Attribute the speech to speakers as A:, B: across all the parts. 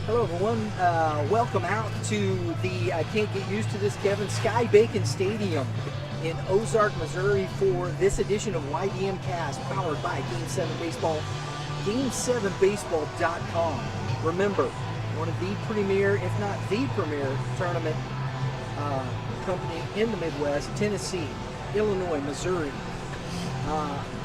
A: Hello everyone, welcome out to the, I can't get used to this, Kevin, Sky Bacon Stadium in Ozark, Missouri for this edition of YBMcast powered by Game 7 Baseball, Game7Baseball.com. Remember, one of the premier, if not the premier tournament company in the Midwest, Tennessee, Illinois, Missouri.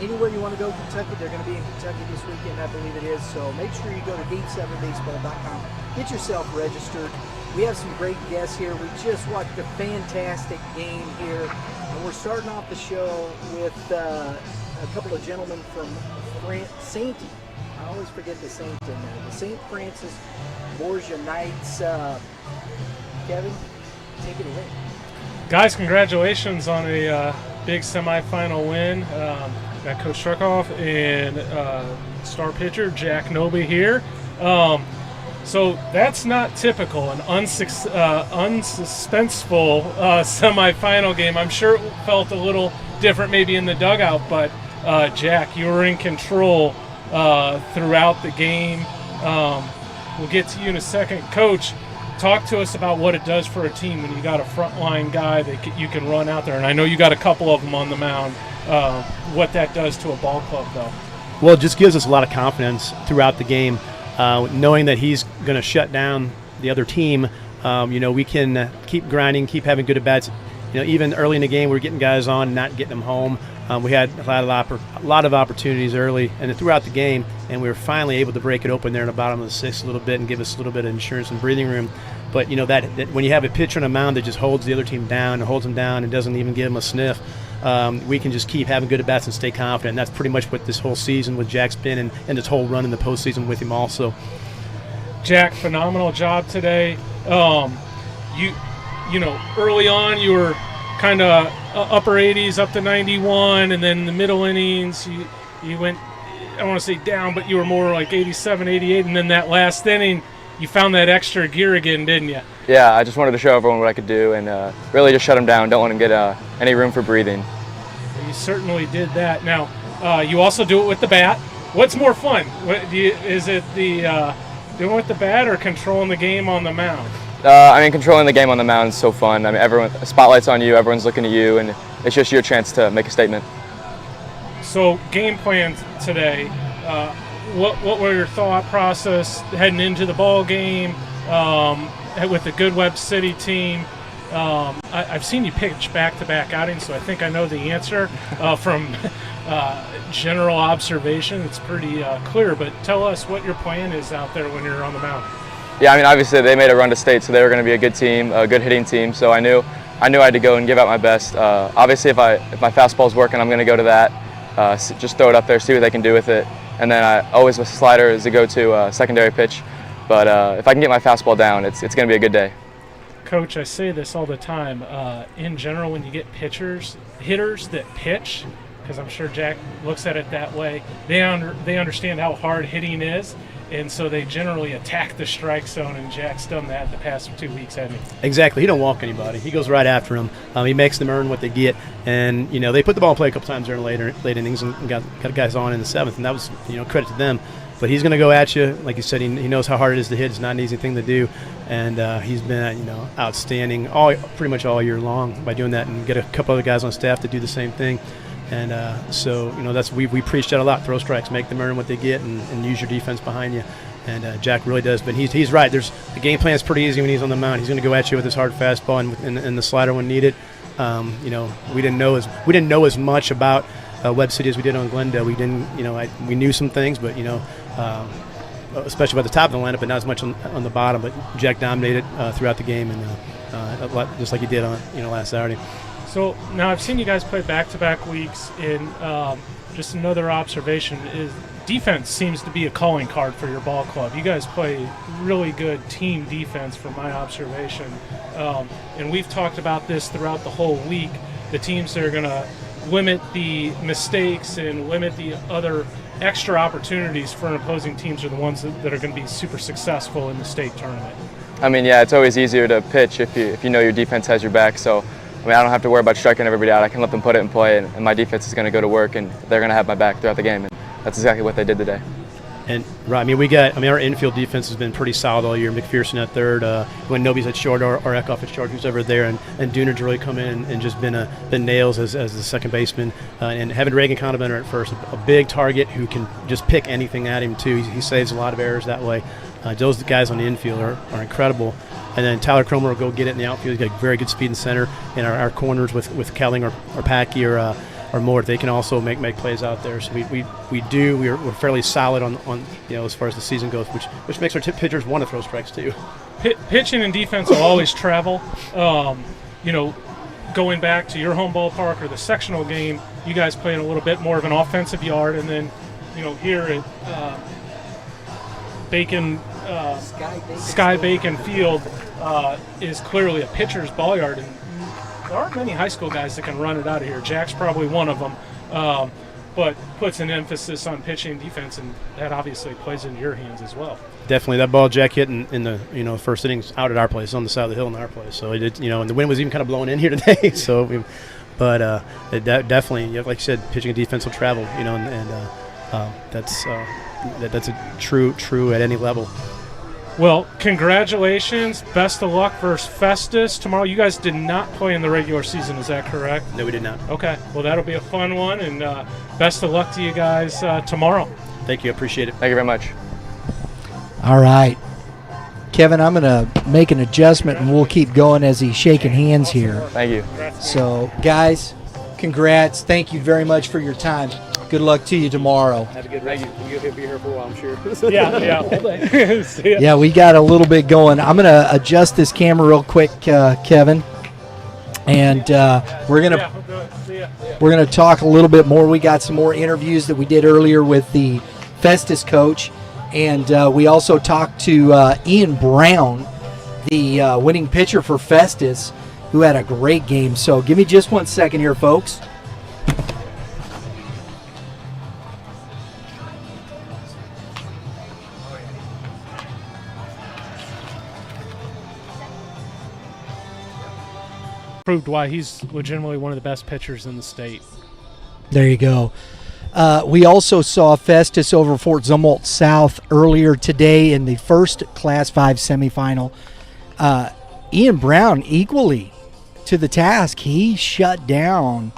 A: Anywhere you want to go, Kentucky, they're going to be in Kentucky this weekend, I believe it is. So make sure you go to Game7Baseball.com. Get yourself registered. We have some great guests here. We just watched a fantastic game here. And we're starting off the show with a couple of gentlemen from St. I always forget the Saint in there. The St. Francis Borgia Knights. Kevin, take it away.
B: Guys, congratulations on a big semifinal win. Got Coach Struckoff and star pitcher Jack Nobe here. So that's not typical, an unsuspenseful semifinal game. I'm sure it felt a little different maybe in the dugout, but Jack, you were in control throughout the game. We'll get to you in a second. Coach, talk to us about what it does for a team when you got a frontline guy that you can run out there. And I know you got a couple of them on the mound. What that does to a ball club, though.
C: Well, it just gives us a lot of confidence throughout the game, knowing that he's going to shut down the other team. We can keep grinding, keep having good at-bats. Even early in the game, we were getting guys on and not getting them home. We had a lot of opportunities early and throughout the game, and we were finally able to break it open there in the bottom of the sixth a little bit and give us a little bit of insurance and breathing room. But that when you have a pitcher on a mound that just holds the other team down and holds them down and doesn't even give them a sniff, we can just keep having good at-bats and stay confident. And that's pretty much what this whole season with Jack's been and this whole run in the postseason with him also.
B: Jack, phenomenal job today. Early on you were kind of upper 80s up to 91, and then in the middle innings you went, I don't want to say down, but you were more like 87, 88, and then that last inning you found that extra gear again, didn't you?
D: Yeah, I just wanted to show everyone what I could do and really just shut them down. Don't let them get any room for breathing.
B: You certainly did that. Now, you also do it with the bat. What's more fun? Is it the doing it with the bat or controlling the game on the mound?
D: Controlling the game on the mound is so fun. Everyone, spotlight's on you, everyone's looking at you, and it's just your chance to make a statement.
B: So, game plan today. What were your thought process heading into the ball game with the good Webb City team? I've seen you pitch back-to-back outings, so I think I know the answer from general observation. It's pretty clear, but tell us what your plan is out there when you're on the mound.
D: Yeah, obviously they made a run to state, so they were going to be a good team, a good hitting team. So I knew I had to go and give out my best. Obviously, if my fastball's working, I'm going to go to that. Just throw it up there, see what they can do with it. And then I always with slider is a go-to secondary pitch. But if I can get my fastball down, it's going to be a good day.
B: Coach, I say this all the time. In general, when you get hitters that pitch, because I'm sure Jack looks at it that way, they understand how hard hitting is. And so they generally attack the strike zone, and Jack's done that the past 2 weeks, hasn't he?
C: Exactly. He don't walk anybody. He goes right after them. He makes them earn what they get. And, they put the ball in play a couple times during late innings and got guys on in the seventh, and that was, credit to them. But he's going to go at you. Like you said, he knows how hard it is to hit. It's not an easy thing to do. And he's been, outstanding pretty much all year long by doing that, and get a couple other guys on staff to do the same thing. And that's we preach that a lot. Throw strikes, make them earn what they get, and use your defense behind you. And Jack really does. But he's right. The game plan is pretty easy when he's on the mound. He's going to go at you with his hard fastball and the slider when needed. We didn't know as much about Webb City as we did on Glendale. We didn't. We knew some things, but especially by the top of the lineup, but not as much on the bottom. But Jack dominated throughout the game, and just like he did on last Saturday.
B: So now I've seen you guys play back-to-back weeks, and just another observation is defense seems to be a calling card for your ball club. You guys play really good team defense from my observation, and we've talked about this throughout the whole week. The teams that are going to limit the mistakes and limit the other extra opportunities for an opposing teams are the ones that are going to be super successful in the state tournament.
D: It's always easier to pitch if you know your defense has your back. So I don't have to worry about striking everybody out. I can let them put it in play, and my defense is going to go to work, and they're going to have my back throughout the game. And that's exactly what they did today.
C: And right, our infield defense has been pretty solid all year. McPherson at third, when Nobe's at short or Eckhoff at short, who's over there, and Dooner's really come in and just been nails as the second baseman, and having Reagan Condiment at first, a big target who can just pick anything at him too. He saves a lot of errors that way. Those guys on the infield are incredible. And then Tyler Cromer will go get it in the outfield. He's got very good speed in center. And our corners with Kelling or Packy or more, they can also make plays out there. So we're fairly solid on as far as the season goes, which makes our pitchers want to throw strikes too.
B: Pitching and defense will always travel. Going back to your home ballpark or the sectional game, you guys play in a little bit more of an offensive yard, and then here at Sky Bacon Field is clearly a pitcher's ball yard, and there aren't many high school guys that can run it out of here. Jack's probably one of them, but puts an emphasis on pitching and defense, and that obviously plays into your hands as well. Definitely,
C: that ball Jack hit in the first innings out at our place, on the side of the hill in our place. So it did, and the wind was even kind of blowing in here today. It definitely, like you said, pitching and defense will travel. That's a true at any level.
B: Well, congratulations. Best of luck versus Festus tomorrow. You guys did not play in the regular season, is that correct?
C: No, we did not.
B: Okay. Well, that'll be a fun one, and best of luck to you guys tomorrow.
C: Thank you. Appreciate it.
D: Thank you very much.
A: All right. Kevin, I'm going to make an adjustment, and we'll keep going as he's shaking hands here.
D: Thank you.
A: So, guys, congrats. Thank you very much for your time. Good luck to you tomorrow.
C: Have a good rest. You'll be here for a while, I'm sure.
B: Yeah.
A: Yeah, we got a little bit going. I'm going to adjust this camera real quick, Kevin, and we're gonna talk a little bit more. We got some more interviews that we did earlier with the Festus coach, and we also talked to Ian Brown, the winning pitcher for Festus, who had a great game. So give me just 1 second here, folks.
B: Proved why he's legitimately one of the best pitchers in the state.
A: There you go. We also saw Festus over Fort Zumwalt South earlier today in the first Class 5 semifinal. Ian Brown equally to the task. He shut down.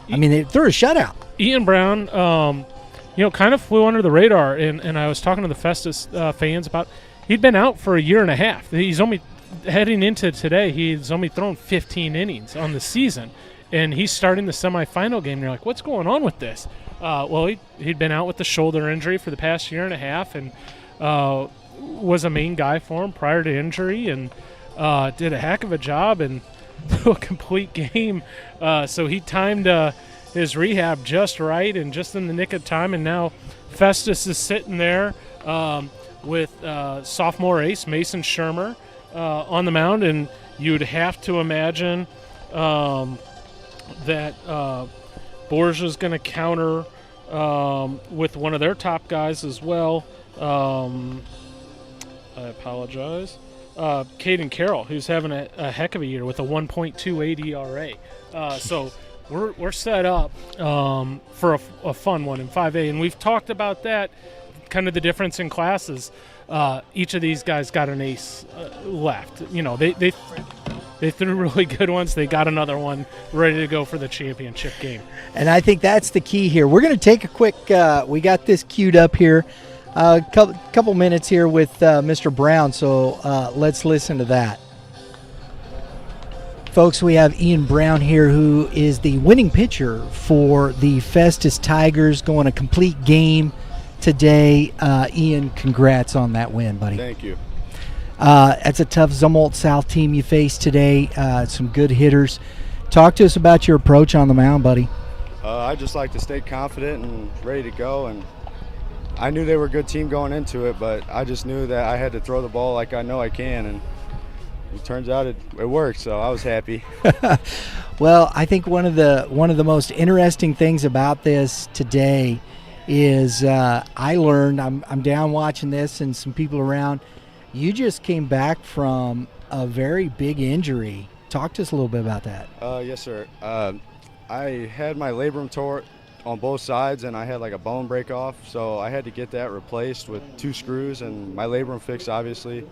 A: They threw a shutout.
B: Ian Brown, kind of flew under the radar, and I was talking to the Festus fans about he'd been out for a year and a half. He's only heading into today, he's only thrown 15 innings on the season, and he's starting the semifinal game. And you're like, what's going on with this? He'd been out with the shoulder injury for the past year and a half, and was a main guy for him prior to injury, and did a heck of a job and threw a complete game. So he timed his rehab just right and just in the nick of time, and now Festus is sitting there with sophomore ace Mason Shermer on the mound, and you'd have to imagine that Borgia's going to counter with one of their top guys as well. I apologize. Caden Carroll, who's having a heck of a year with a 1.28 ERA. So we're set up for a fun one in 5A, and we've talked about that, kind of the difference in classes. Each of these guys got an ace left. They threw really good ones. They got another one ready to go for the championship game.
A: And I think that's the key here. We're going to take a quick we got this queued up here. Couple minutes here with Mr. Brown, so let's listen to that. Folks, we have Ian Brown here, who is the winning pitcher for the Festus Tigers, going a complete game today. Ian, congrats on that win, buddy.
E: Thank you.
A: It's a tough Zumwalt South team you faced today. Some good hitters. Talk to us about your approach on the mound, buddy.
E: I just like to stay confident and ready to go, and I knew they were a good team going into it, but I just knew that I had to throw the ball like I know I can, and it turns out it worked, so I was happy.
A: Well, I think one of the most interesting things about this today is I learned, I'm down watching this and some people around, you just came back from a very big injury. Talk to us a little bit about that.
E: Yes, sir. I had my labrum on both sides, and I had like a bone break off, so I had to get that replaced with 2 screws and my labrum fixed, obviously.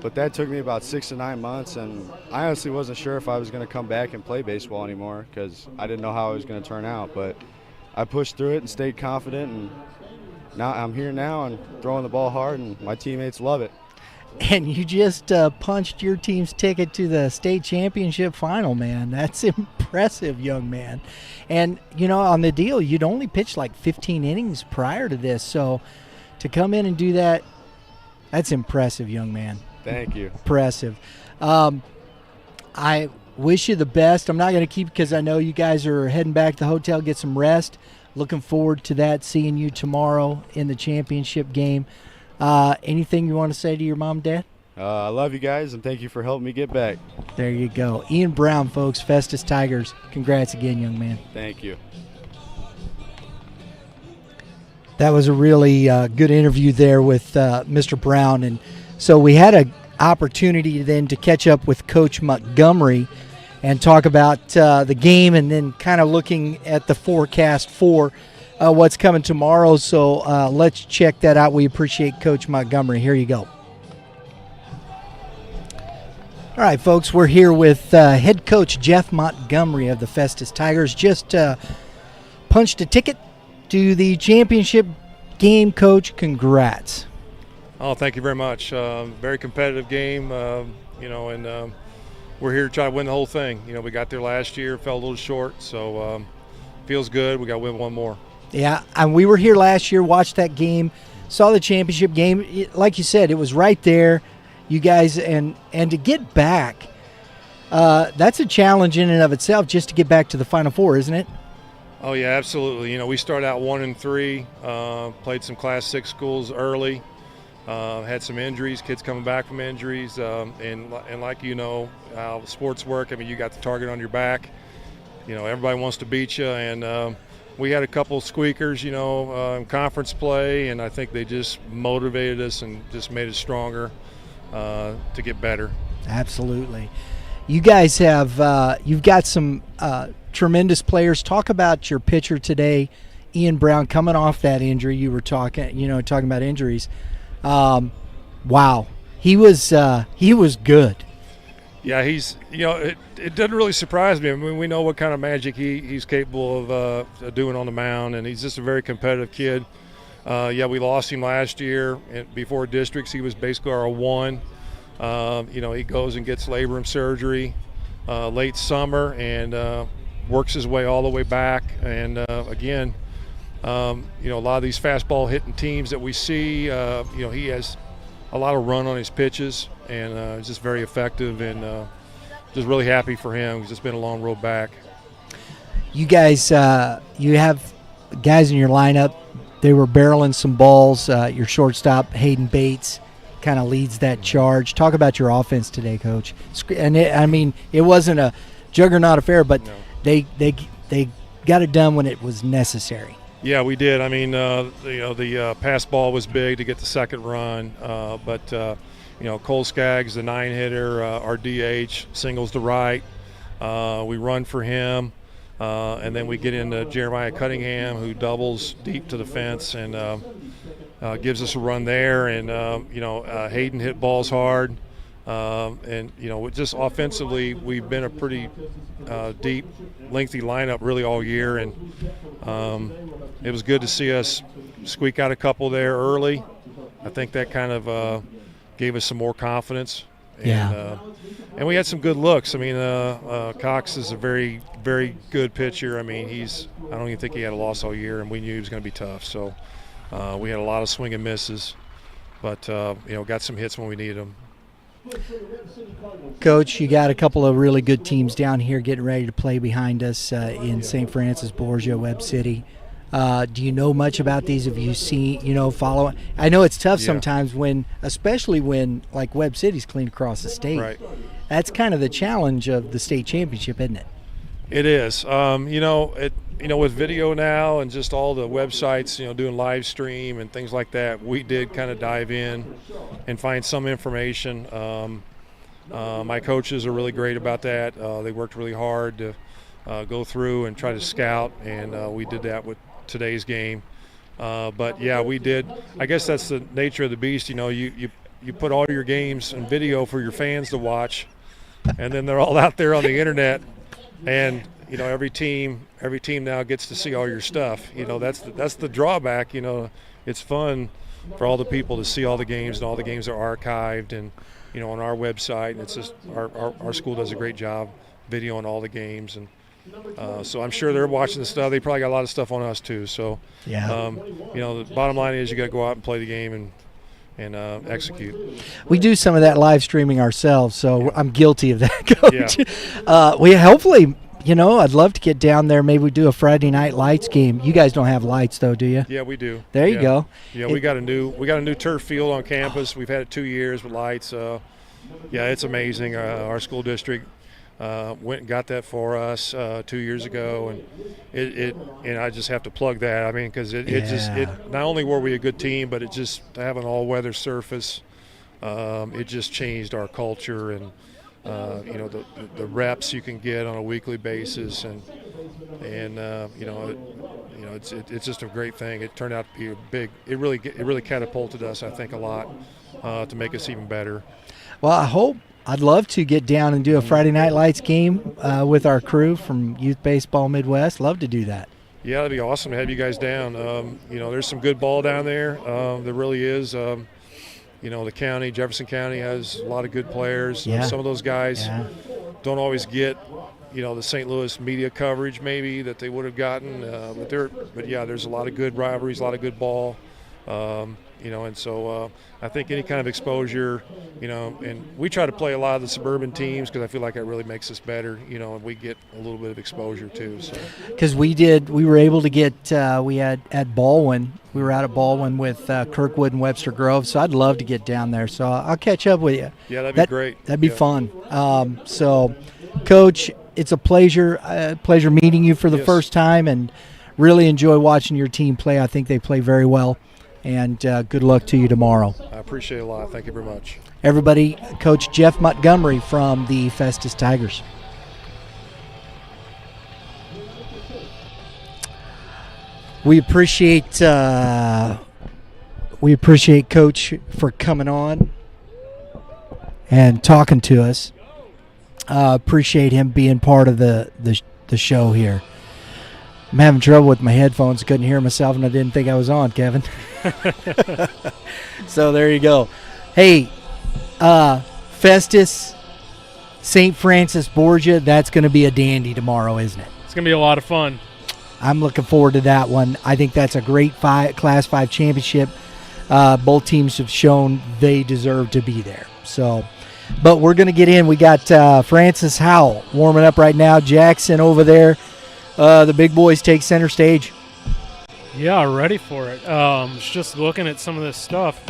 E: But that took me about 6 to 9 months, and I honestly wasn't sure if I was going to come back and play baseball anymore because I didn't know how it was going to turn out. But I pushed through it and stayed confident, and now I'm here now and throwing the ball hard, and my teammates love it.
A: And you just punched your team's ticket to the state championship final, man. That's impressive, young man. And, you know, on the deal, you'd only pitched like 15 innings prior to this. So to come in and do that, that's impressive, young man.
E: Thank you.
A: Impressive. I wish you the best. I'm not going to keep because I know you guys are heading back to the hotel, get some rest. Looking forward to that, seeing you tomorrow in the championship game. Anything you want to say to your mom and dad?
E: I love you guys, and thank you for helping me get back.
A: There you go. Ian Brown, folks, Festus Tigers. Congrats again, young man.
E: Thank you.
A: That was a really good interview there with Mr. Brown. And so we had an opportunity then to catch up with Coach Montgomery and talk about the game and then kind of looking at the forecast for what's coming tomorrow. So let's check that out. We appreciate Coach Montgomery. Here you go. All right, folks, we're here with head coach Jeff Montgomery of the Festus Tigers. Just punched a ticket to the championship game. Coach, congrats.
F: Oh, thank you very much. Very competitive game, and we're here to try to win the whole thing. You know, we got there last year, fell a little short, so feels good. We got to win one more.
A: Yeah, and we were here last year, watched that game, saw the championship game. Like you said, it was right there. You guys, and to get back, that's a challenge in and of itself just to get back to the Final Four, isn't it?
F: Oh, yeah, absolutely. You know, we started out 1-3, played some Class 6 schools early, had some injuries, kids coming back from injuries, and like you know how sports work, I mean, you got the target on your back. You know, everybody wants to beat you, and we had a couple squeakers, you know, in conference play, and I think they just motivated us and just made us stronger to get better.
A: Absolutely. You guys have you've got some tremendous players. Talk about your pitcher today, Ian Brown, coming off that injury. You were talking about injuries. Wow, he was good.
F: Yeah, he's, you know, it doesn't really surprise me. I mean, we know what kind of magic he's capable of doing on the mound, and he's just a very competitive kid. Yeah, we lost him last year before districts. He was basically our 1. You know, he goes and gets labrum surgery late summer and works his way all the way back. And again, you know, a lot of these fastball hitting teams that we see, you know, he has a lot of run on his pitches and is just very effective, and just really happy for him. It's just been a long road back.
A: You guys, you have guys in your lineup. They were barreling some balls. Your shortstop, Hayden Bates, kind of leads that charge. Talk about your offense today, Coach. And I mean, it wasn't a juggernaut affair, but no. They got it done when it was necessary.
F: Yeah, we did. I mean, you know, the pass ball was big to get the second run, but you know, Cole Skaggs, the 9-hitter, our DH, singles to right. We run for him. And then we get into Jeremiah Cunningham, who doubles deep to the fence and gives us a run there. And, you know, Hayden hit balls hard. And, you know, just offensively, we've been a pretty deep, lengthy lineup really all year. And it was good to see us squeak out a couple there early. I think that kind of gave us some more confidence.
A: Yeah.
F: And we had some good looks. I mean, Cox is a very, very good pitcher. I mean, I don't even think he had a loss all year, and we knew he was going to be tough. So we had a lot of swing and misses, but, you know, got some hits when we needed them.
A: Coach, you got a couple of really good teams down here getting ready to play behind us in St. Francis Borgia, Webb City. Do you know much about these? Have you seen, you know, follow? I know it's tough sometimes especially when like Webb City's clean across the state.
F: Right.
A: That's kind of the challenge of the state championship, isn't it?
F: It is. You know, with video now and just all the websites, you know, doing live stream and things like that, we did kind of dive in and find some information. My coaches are really great about that. They worked really hard to go through and try to scout, and we did that with today's game. But yeah, we did. I guess that's the nature of the beast. You know, you put all your games in video for your fans to watch, and then they're all out there on the internet, and you know every team now gets to see all your stuff. You know, that's the drawback. You know, it's fun for all the people to see all the games, and all the games are archived and you know on our website. And it's just our school does a great job videoing all the games, and so I'm sure they're watching the stuff. They probably got a lot of stuff on us too. So
G: yeah,
F: you know, the bottom line is you got to go out and play the game and execute.
G: We do some of that live streaming ourselves, so
F: Yeah.
G: I'm guilty of that, Coach.
F: Yeah.
G: We hopefully, you know, I'd love to get down there. Maybe we do a Friday night lights game. You guys don't have lights though, do you?
F: Yeah, we do.
G: There you go.
F: Yeah, we got a new turf field on campus. We've had it 2 years with lights. Yeah, it's amazing. Our school district went and got that for us 2 years ago, and and I just have to plug that. I mean, because it not only were we a good team, but it just to have an all-weather surface, it just changed our culture and you know the reps you can get on a weekly basis, and you know it's just a great thing. It turned out to be a big. It really catapulted us, I think, a lot to make us even better.
G: Well, I'd love to get down and do a Friday Night Lights game with our crew from Youth Baseball Midwest. Love to do that.
F: Yeah, that'd be awesome to have you guys down. You know, there's some good ball down there. There really is. You know, the county, Jefferson County, has a lot of good players.
G: Yeah.
F: Some of those guys don't always get, you know, the St. Louis media coverage maybe that they would have gotten. But yeah, there's a lot of good rivalries, a lot of good ball. You know, and so I think any kind of exposure, you know, and we try to play a lot of the suburban teams because I feel like that really makes us better, you know, and we get a little bit of exposure too. So
G: because we were able to get, we had at Baldwin, we were out at Baldwin with Kirkwood and Webster Grove, so I'd love to get down there. So I'll catch up with you.
F: Yeah, that'd be great.
G: That'd be fun. So, Coach, it's a pleasure meeting you for the first time, and really enjoy watching your team play. I think they play very well. And good luck to you tomorrow.
F: I appreciate it a lot. Thank you very much.
G: Everybody, Coach Jeff Montgomery from the Festus Tigers. We appreciate Coach for coming on and talking to us. Appreciate him being part of the show here. I'm having trouble with my headphones. Couldn't hear myself, and I didn't think I was on, Kevin. So there you go. Hey, Festus, St. Francis Borgia, that's going to be a dandy tomorrow, isn't it?
B: It's going to be a lot of fun.
G: I'm looking forward to that one. I think that's a great Class 5 championship. Both teams have shown they deserve to be there. So, but we're going to get in. We got Francis Howell warming up right now. Jackson over there. The big boys take center stage.
B: Yeah, ready for it. Just looking at some of this stuff.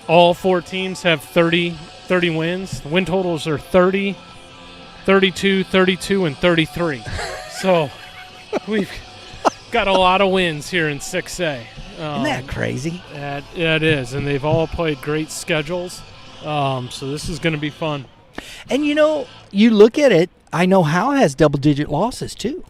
B: All four teams have 30 wins. The win totals are 30, 32, 32, and 33. So we've got a lot of wins here in 6A.
G: Isn't that crazy?
B: It is, and they've all played great schedules. So this is going to be fun.
G: And, you know, you look at it, I know Howe has double-digit losses too.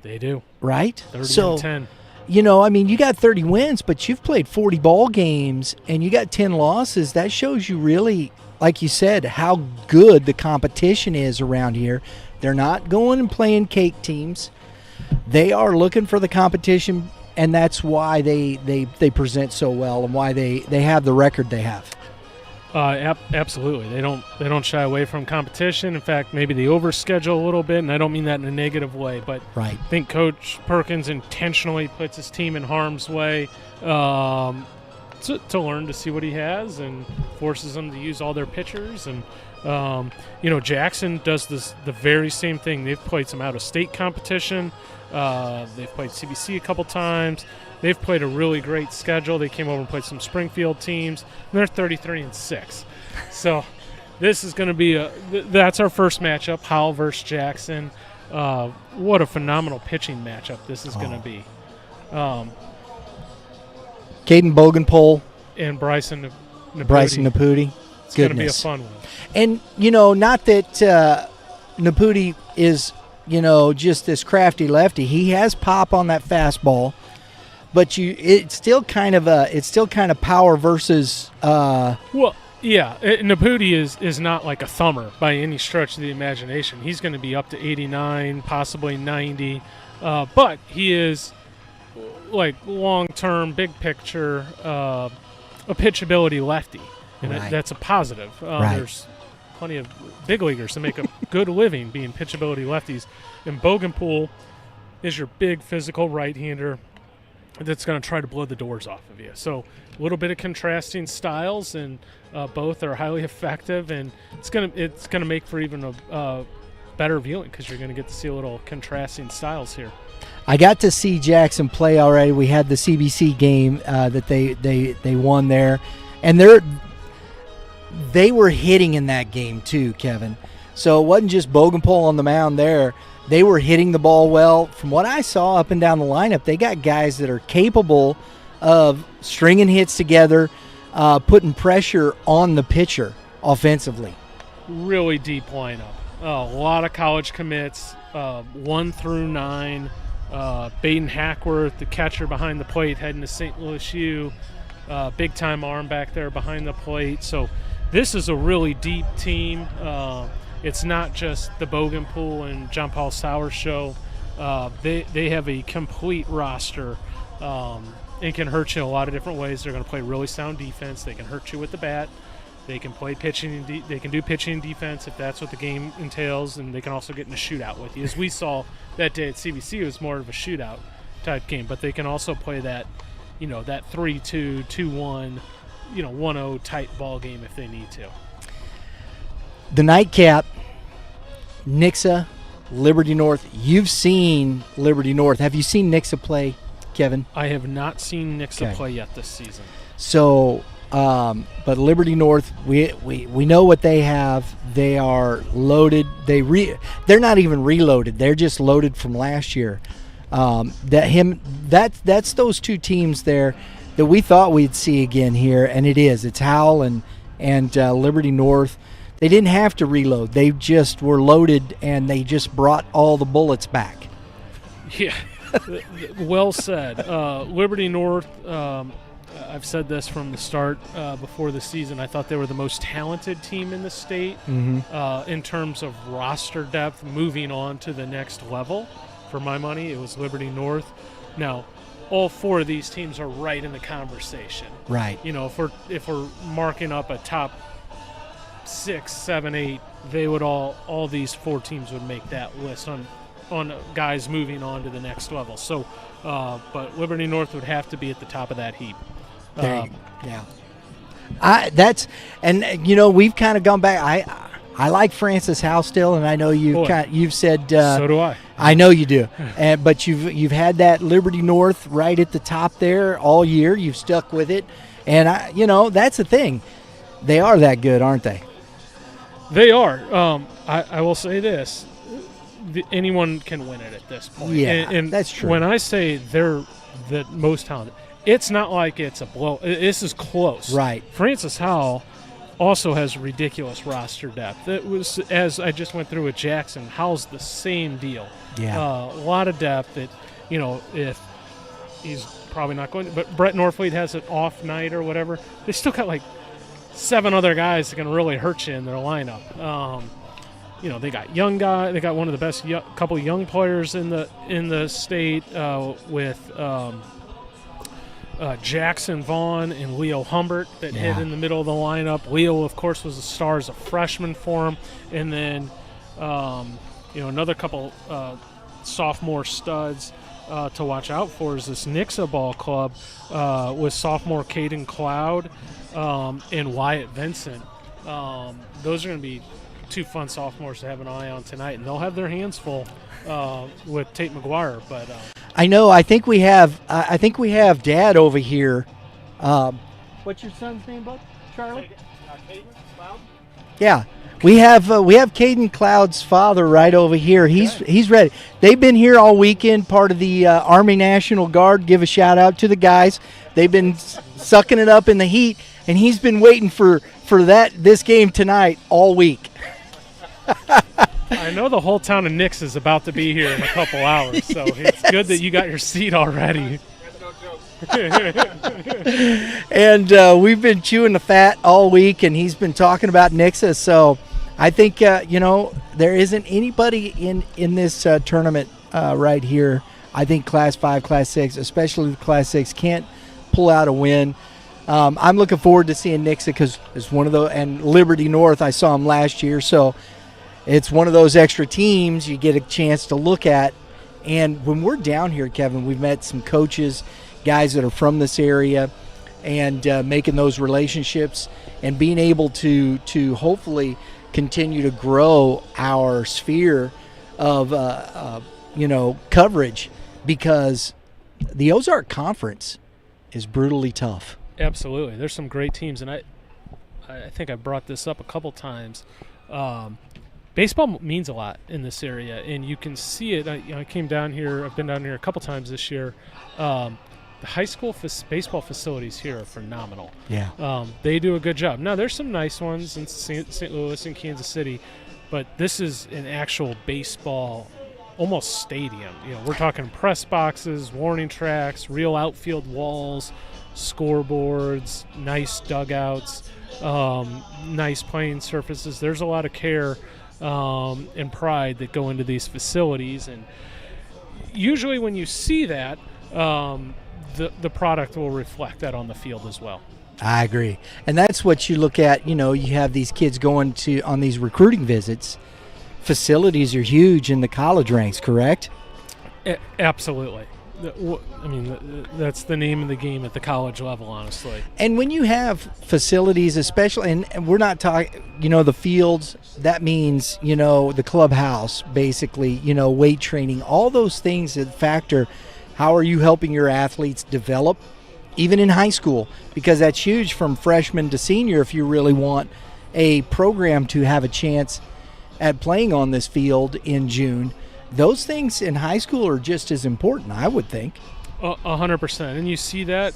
B: They do.
G: Right?
B: 30 and 10.
G: You know, I mean, you got 30 wins, but you've played 40 ball games, and you got 10 losses. That shows you really, like you said, how good the competition is around here. They're not going and playing cake teams. They are looking for the competition, and that's why they present so well and why they have the record they have.
B: Absolutely. They don't shy away from competition. In fact, maybe they overschedule a little bit, and I don't mean that in a negative way, but
G: right.
B: I think Coach Perkins intentionally puts his team in harm's way to learn to see what he has and forces them to use all their pitchers. And, you know, Jackson does the very same thing. They've played some out-of-state competition. They've played CBC a couple times. They've played a really great schedule. They came over and played some Springfield teams, and they're 33-6. So this is going to be that's our first matchup, Howell versus Jackson. What a phenomenal pitching matchup this is going to be.
G: Caden Bogenpole
B: and Bryson
G: Naputi.
B: It's going to be a fun one.
G: And, you know, not that Naputi is just this crafty lefty. He has pop on that fastball, but it's still kind of power versus.
B: Well, yeah, Naputi is not like a thumber by any stretch of the imagination. He's going to be up to 89, possibly 90, but he is like long-term, big picture, a pitchability lefty, and
G: Right.
B: that's a positive.
G: Right.
B: There's plenty of big leaguers that make a good living being pitchability lefties, and Bogenpool is your big physical right-hander that's going to try to blow the doors off of you. So a little bit of contrasting styles, and both are highly effective, and it's gonna make for even a better viewing because you're going to get to see a little contrasting styles here.
G: I got to see Jackson play already. We had the CBC game that they won there, and they were hitting in that game too, Kevin. So it wasn't just Bogenpool on the mound there. They were hitting the ball well. From what I saw up and down the lineup, they got guys that are capable of stringing hits together, putting pressure on the pitcher offensively.
B: Really deep lineup. A lot of college commits, 1 through 9. Baden Hackworth, the catcher behind the plate, heading to St. Louis U. Big-time arm back there behind the plate. So this is a really deep team. It's not just the Bogenpool and John Paul Sauer show. They have a complete roster. It can hurt you in a lot of different ways. They're going to play really sound defense. They can hurt you with the bat. They can play pitching. They can do pitching and defense if that's what the game entails, and they can also get in a shootout with you. As we saw that day at CBC, it was more of a shootout type game. But they can also play that, that 3-2, 2-1, 1-0 type ball game if they need to.
G: The nightcap, Nixa, Liberty North. You've seen Liberty North. Have you seen Nixa play, Kevin?
B: I have not seen Nixa
G: Okay.
B: play yet this season.
G: So, but Liberty North, we know what they have. They are loaded. They're not even reloaded. They're just loaded from last year. That's those two teams there that we thought we'd see again here, and it is. It's Howell and Liberty North. They didn't have to reload. They just were loaded, and they just brought all the bullets back.
B: Yeah, well said. Liberty North, I've said this from the start before the season. I thought they were the most talented team in the state in terms of roster depth moving on to the next level. For my money, it was Liberty North. Now, all 4 of these teams are right in the conversation.
G: Right.
B: If we're marking up a top 6, 7, 8, they would all these 4 teams would make that list on guys moving on to the next level. So, but Liberty North would have to be at the top of that heap.
G: Yeah. We've kind of gone back. I like Francis House still, and I know you've said.
B: So do I.
G: I know you do, but you've had that Liberty North right at the top there all year. You've stuck with it, and that's the thing. They are that good, aren't they?
B: They are. I will say this: anyone can win it at this point.
G: Yeah,
B: and
G: that's true.
B: When I say they're the most talented, it's not like it's a blow. This is close.
G: Right.
B: Francis Howell also has ridiculous roster depth. It was, as I just went through with Jackson, Howell's the same deal.
G: Yeah.
B: A lot of depth that, if he's probably not going to, but Brett Norfleet has an off night or whatever, they still got like 7 other guys that can really hurt you in their lineup. They got young guy. They got one of the best couple of young players in the state with Jackson Vaughn and Leo Humbert that hit in the middle of the lineup. Leo, of course, was a star as a freshman for him, and then another couple sophomore studs to watch out for is this Nixa ball club with sophomore Caden Cloud and Wyatt Vincent. Those are going to be 2 fun sophomores to have an eye on tonight, and they'll have their hands full with Tate McGuire. But
G: I know. I think we have Dad over here. What's your son's name, bud? Charlie. Yeah, we have Caden Cloud's father right over here. He's ready. They've been here all weekend, part of the Army National Guard. Give a shout out to the guys. They've been sucking it up in the heat, and he's been waiting for this game tonight all week.
B: I know the whole town of Nix is about to be here in a couple hours, so it's good that you got your seat already.
G: And we've been chewing the fat all week, and he's been talking about Nixa. So I think, there isn't anybody in this tournament right here. I think Class 5, Class 6, especially the Class 6, can't pull out a win. I'm looking forward to seeing Nixa because it's one of those, and Liberty North, I saw them last year. So it's one of those extra teams you get a chance to look at. And when we're down here, Kevin, we've met some coaches, guys that are from this area, and making those relationships and being able to hopefully continue to grow our sphere of coverage, because the Ozark Conference is brutally tough.
B: Absolutely. There's some great teams, and I think I brought this up a couple times. Baseball means a lot in this area, and you can see it. I came down here. I've been down here a couple times this year. The high school baseball facilities here are phenomenal.
G: Yeah.
B: They do a good job. Now, there's some nice ones in St. Louis and Kansas City, but this is an actual baseball, almost stadium. We're talking press boxes, warning tracks, real outfield walls, scoreboards, nice dugouts, nice playing surfaces. There's a lot of care and pride that go into these facilities, and usually when you see that, the product will reflect that on the field as well.
G: I agree. And that's what you look at. You have these kids going on these recruiting visits. Facilities are huge in the college ranks, correct?
B: Absolutely. That's the name of the game at the college level, honestly.
G: And when you have facilities, especially, and we're not talking, the fields, that means, the clubhouse, basically, weight training, all those things that factor. How are you helping your athletes develop, even in high school? Because that's huge from freshman to senior if you really want a program to have a chance at playing on this field in June. Those things in high school are just as important, I would think.
B: 100%. And you see that,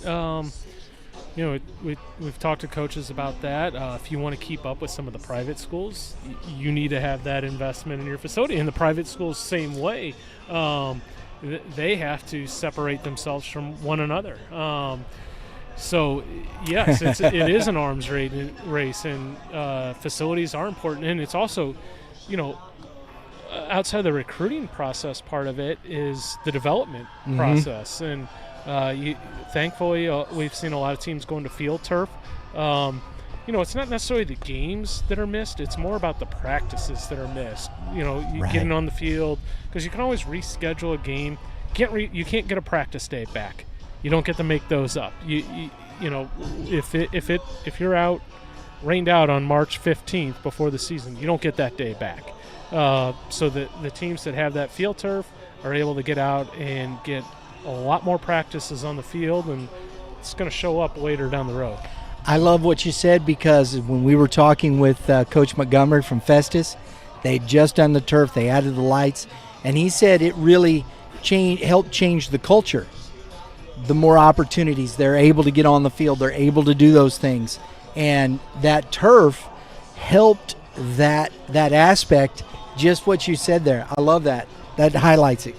B: we've talked to coaches about that. If you want to keep up with some of the private schools, you need to have that investment in your facility. And the private schools, same way. They have to separate themselves from one another. So, yes, it is an arms race, and facilities are important. And it's also, outside the recruiting process part of it is the development process. And thankfully, we've seen a lot of teams going to field turf. It's not necessarily the games that are missed. It's more about the practices that are missed.
G: Right.
B: Getting on the field, because you can always reschedule a game. You can't get a practice day back. You don't get to make those up. If you're out rained out on March 15th before the season, you don't get that day back. So the teams that have that field turf are able to get out and get a lot more practices on the field, and it's going to show up later down the road.
G: I love what you said, because when we were talking with Coach Montgomery from Festus, they'd just done the turf, they added the lights, and he said it really helped change the culture. The more opportunities, they're able to get on the field, they're able to do those things, and that turf helped that aspect. Just what you said there, I love that. That highlights it.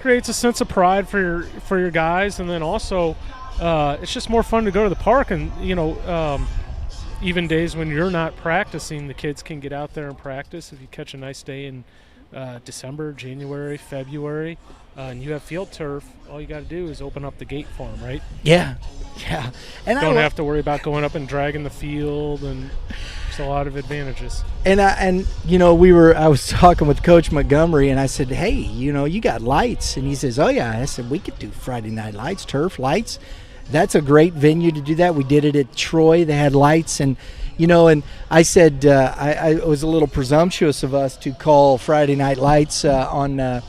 B: Creates a sense of pride for your guys, and then also it's just more fun to go to the park. And even days when you're not practicing, the kids can get out there and practice. If you catch a nice day in December, January, February, and you have field turf, all you got to do is open up the gate for them, right?
G: Yeah. And
B: don't have to worry about going up and dragging the field, and there's a lot of advantages.
G: And I was talking with Coach Montgomery, and I said, hey, you got lights, and he says, oh yeah. I said, we could do Friday night lights, turf lights. That's a great venue to do that. We did it at Troy. They had lights, and and I said I was a little presumptuous of us to call Friday night lights on the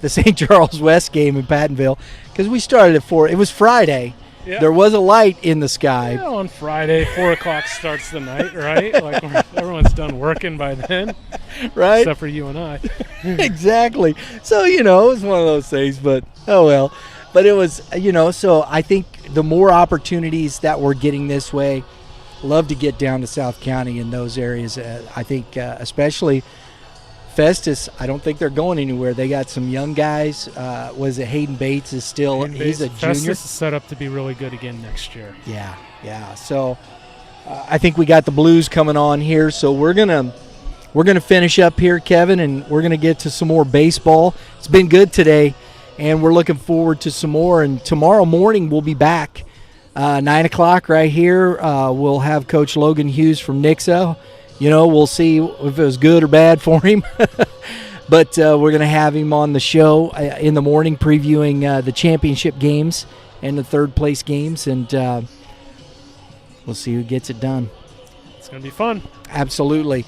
G: St. Charles West game in Pattonville, because we started at 4. It was Friday. Yeah. There was a light in the sky.
B: Yeah, on Friday, 4 o'clock starts the night, right? Like everyone's done working by then,
G: right?
B: Except for you and I.
G: Exactly. So it was one of those things, but oh well. But it was So I think the more opportunities that we're getting this way, love to get down to South County in those areas. I think especially Festus, I don't think they're going anywhere. They got some young guys. Was it Hayden Bates is still he's a
B: Festus
G: junior.
B: is set up to be really good again next year.
G: Yeah. So I think we got the Blues coming on here. So we're gonna finish up here, Kevin, and we're gonna get to some more baseball. It's been good today, and we're looking forward to some more. And tomorrow morning we'll be back, 9 o'clock right here. We'll have Coach Logan Hughes from Nixa. We'll see if it was good or bad for him. But we're going to have him on the show in the morning previewing the championship games and the third-place games, and we'll see who gets it done.
B: It's going to be fun.
G: Absolutely.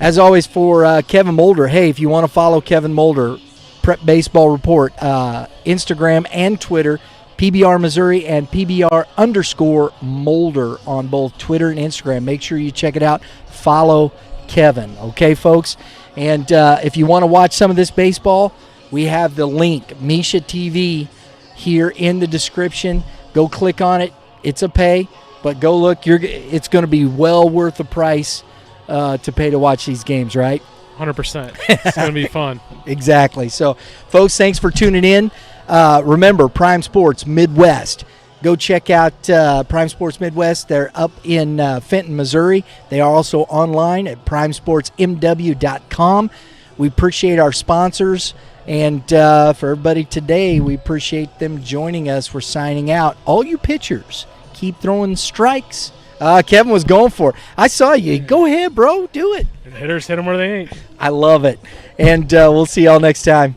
G: As always, for Kevin Moulder, hey, if you want to follow Kevin Moulder, Prep Baseball Report, Instagram and Twitter, PBR Missouri and PBR_Moulder on both Twitter and Instagram. Make sure you check it out. Follow Kevin, okay, folks? And if you want to watch some of this baseball, we have the link, Misha TV, here in the description. Go click on it. It's a pay, but go look. It's going to be well worth the price to pay to watch these games, right?
B: 100%. It's going to be fun.
G: Exactly. So, folks, thanks for tuning in. Remember, Prime Sports Midwest. Go check out Prime Sports Midwest. They're up in Fenton, Missouri. They are also online at primesportsmw.com. We appreciate our sponsors. And for everybody today, we appreciate them joining us. We're signing out. All you pitchers, keep throwing strikes. Kevin was going for it. I saw you. Go ahead, bro. Do it.
B: And hitters hit them where they ain't.
G: I love it. And we'll see y'all next time.